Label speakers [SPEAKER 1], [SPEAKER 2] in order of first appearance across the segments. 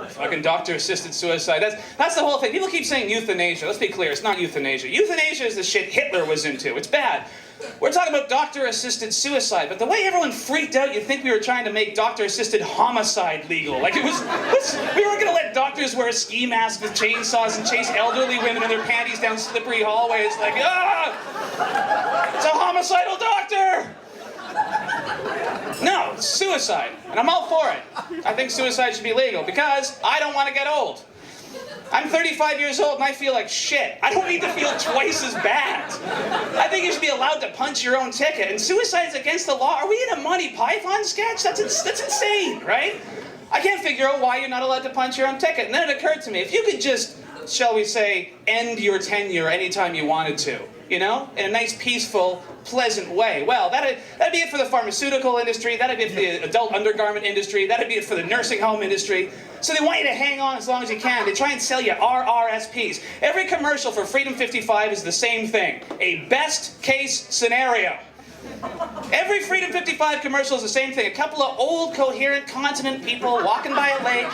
[SPEAKER 1] Fucking doctor-assisted suicide. That's the whole thing. People keep saying euthanasia. Let's be clear, it's not euthanasia. Euthanasia is the shit Hitler was into. It's bad. We're talking about doctor-assisted suicide, but the way everyone freaked out, you'd think we were trying to make doctor-assisted homicide legal. Like we weren't gonna let doctors wear ski masks with chainsaws and chase elderly women in their panties down slippery hallways. Like, it's a homicidal doctor! No, it's suicide, and I'm all for it. I think suicide should be legal because I don't want to get old. I'm 35 years old and I feel like shit. I don't need to feel twice as bad. I think you should be allowed to punch your own ticket, and suicide's against the law. Are we in a Monty Python sketch? That's insane, right? I can't figure out why you're not allowed to punch your own ticket. And then it occurred to me, if you could just, shall we say, end your tenure anytime you wanted to, you know? In a nice, peaceful, pleasant way. Well, that'd be it for the pharmaceutical industry, that'd be it for the adult undergarment industry, that'd be it for the nursing home industry. So they want you to hang on as long as you can. They try and sell you RRSPs. Every commercial for Freedom 55 is the same thing. A best case scenario. Every Freedom 55 commercial is the same thing. A couple of old, coherent, continent people walking by a lake,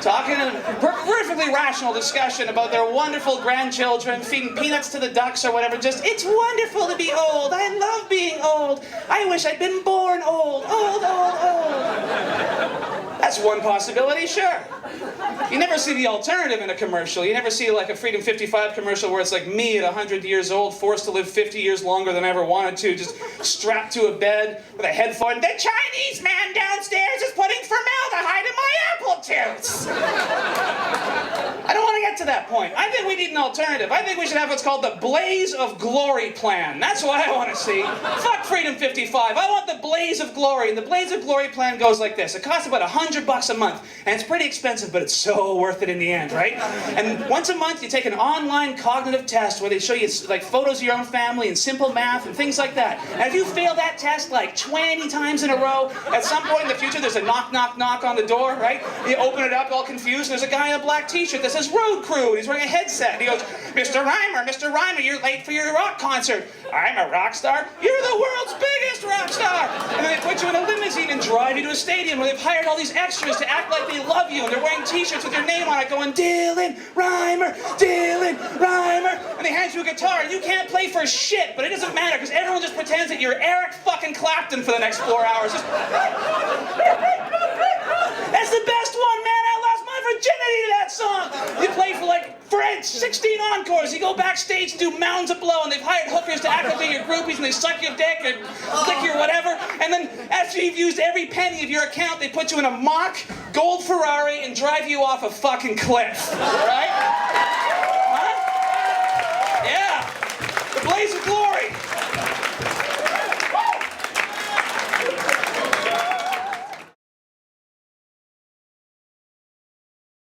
[SPEAKER 1] talking in a perfectly rational discussion about their wonderful grandchildren, feeding peanuts to the ducks or whatever. Just, it's wonderful to be old. I love being old. I wish I'd been born old. Old. That's one possibility, sure. You never see the alternative in a commercial. You never see like a Freedom 55 commercial where it's like me at 100 years old, forced to live 50 years longer than I ever wanted to, just strapped to a bed with a headphone. The Chinese man downstairs is putting formaldehyde in my apple tooths. I don't want to get to that point. I think we need an alternative. I think we should have what's called the Blaze of Glory plan. That's what I want to see. Fuck Freedom 55. I want the Blaze of Glory. And the Blaze of Glory plan goes like this. It costs about $100 a month. And it's pretty expensive, but it's so worth it in the end, right? And once a month, you take an online cognitive test where they show you like photos of your own family and simple math and things like that. And if you fail that test like 20 times in a row, at some point in the future, there's a knock, knock, knock on the door, right? You open it up all confused, and there's a guy in a black t-shirt that says Road Crew, and he's wearing a headset. And he goes, Mr. Rhymer, you're late for your rock concert. I'm a rock star. You're the world's biggest rock star. And then they put you in a limousine and drive you to a stadium where they've hired all these extras to act like they love you, and they're wearing t-shirts with your name on it going, Dylan Rhymer, and they hand you a guitar, and you can't play for shit, but it doesn't matter, because everyone just pretends that you're Eric fucking Clapton for the next 4 hours. Just... That's the best one, man! I lost my virginity to that song! You play for like 16 encores, you go backstage and do mounds of blow, and they've hired hookers to act like they're your groupies, and they suck your dick and lick your whatever, and then after you've used every penny of your account, they put you in a mock gold Ferrari and drive you off a fucking cliff, alright?